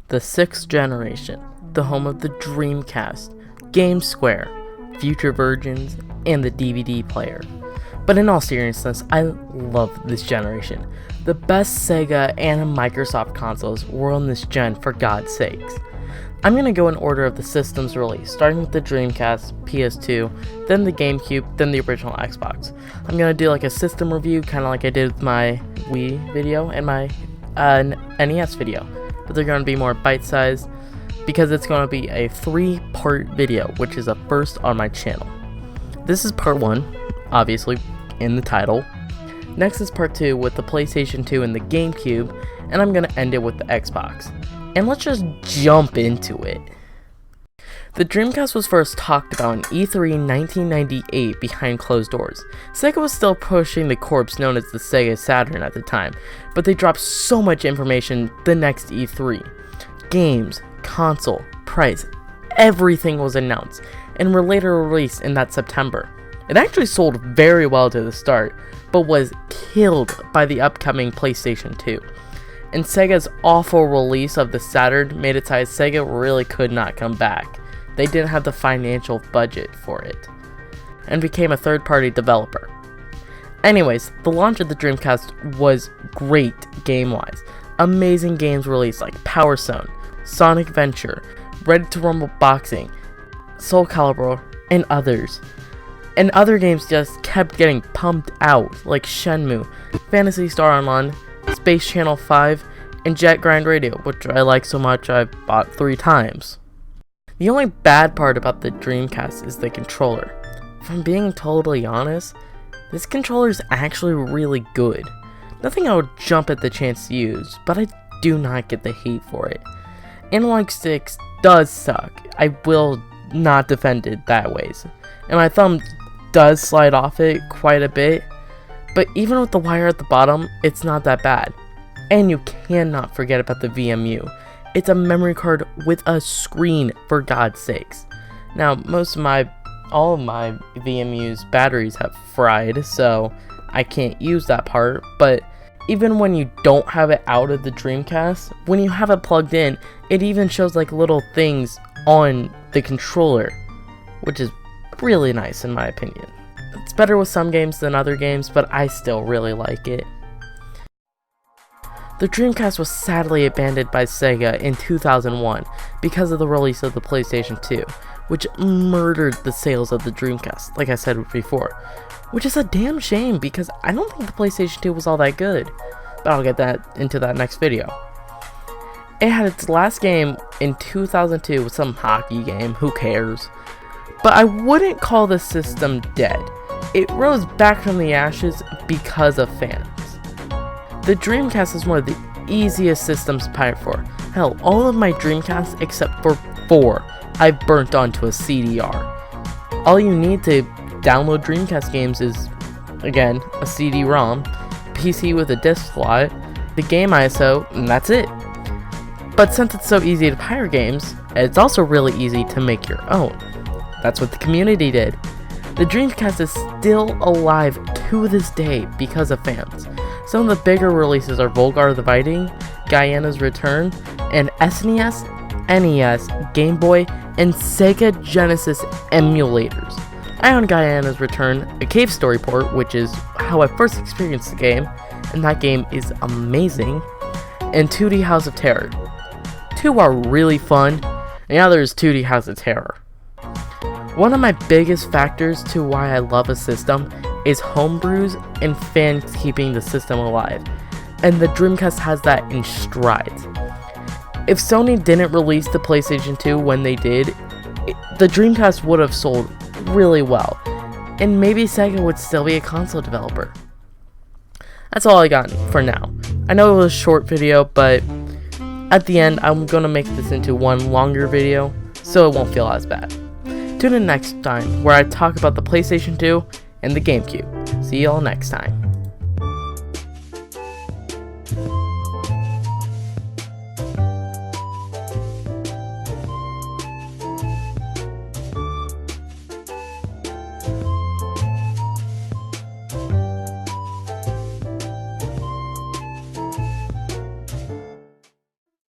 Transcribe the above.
the 6th generation, the home of the Dreamcast, Game Square, future versions, and the DVD player. But in all seriousness, I love this generation. The best Sega and Microsoft consoles were on this gen, for God's sakes. I'm going to go in order of the systems released, starting with the Dreamcast, PS2, then the GameCube, then the original Xbox. I'm going to do like a system review, kind of like I did with my Wii video and my NES video. But they're going to be more bite-sized, because it's going to be a 3-part video, which is a first on my channel. This is part 1, obviously, in the title. Next is part 2 with the PlayStation 2 and the GameCube, and I'm going to end it with the Xbox. And let's just jump into it. The Dreamcast was first talked about in E3 1998 behind closed doors. Sega was still pushing the corpse known as the Sega Saturn at the time, but they dropped so much information the next E3. Games, console, price, everything was announced, and were later released in that September. It actually sold very well to the start, but was killed by the upcoming PlayStation 2. And Sega's awful release of the Saturn made it so Sega really could not come back. They didn't have the financial budget for it, and became a third-party developer. Anyways, the launch of the Dreamcast was great game-wise. Amazing games released like Power Stone, Sonic Venture, Ready to Rumble Boxing, Soul Calibur, and others. And other games just kept getting pumped out, like Shenmue, Phantasy Star Online, Space Channel 5, and Jet Grind Radio, which I like so much I bought 3 times. The only bad part about the Dreamcast is the controller. If I'm being totally honest, this controller is actually really good. Nothing I would jump at the chance to use, but I do not get the hate for it. Analog sticks does suck. I will not defend it that ways. And my thumb does slide off it quite a bit, but even with the wire at the bottom, it's not that bad. And you cannot forget about the VMU. It's a memory card with a screen, for God's sakes. Now, all of my VMU's batteries have fried, so I can't use that part, but even when you don't have it out of the Dreamcast, when you have it plugged in, it even shows like little things on the controller, which is really nice in my opinion. It's better with some games than other games, but I still really like it. The Dreamcast was sadly abandoned by Sega in 2001 because of the release of the PlayStation 2, which murdered the sales of the Dreamcast, like I said before. Which is a damn shame, because I don't think the PlayStation 2 was all that good. But I'll get into that next video. It had its last game in 2002 with some hockey game, who cares? But I wouldn't call the system dead. It rose back from the ashes because of fans. The Dreamcast is one of the easiest systems to pirate for. Hell, all of my Dreamcasts except for 4 I've burnt onto a CDR. All you need to download Dreamcast games is, again, a CD-ROM, PC with a disk slot, the game ISO, and that's it. But since it's so easy to pirate games, it's also really easy to make your own. That's what the community did. The Dreamcast is still alive to this day because of fans. Some of the bigger releases are Volgar the Viking, Guyana's Return, and SNES, NES, Game Boy, and Sega Genesis emulators. I own Guyana's Return, a Cave Story port, which is how I first experienced the game, and that game is amazing, and 2D House of Terror. 2 are really fun, and the other is 2D House of Terror. One of my biggest factors to why I love a system is homebrews and fans keeping the system alive, and the Dreamcast has that in strides. If Sony didn't release the PlayStation 2 when they did, the Dreamcast would have sold really well, and maybe Sega would still be a console developer. That's all I got for now. I know it was a short video, but at the end I'm gonna make this into one longer video so it won't feel as bad. Tune in next time where I talk about the PlayStation 2 and the GameCube. See y'all next time.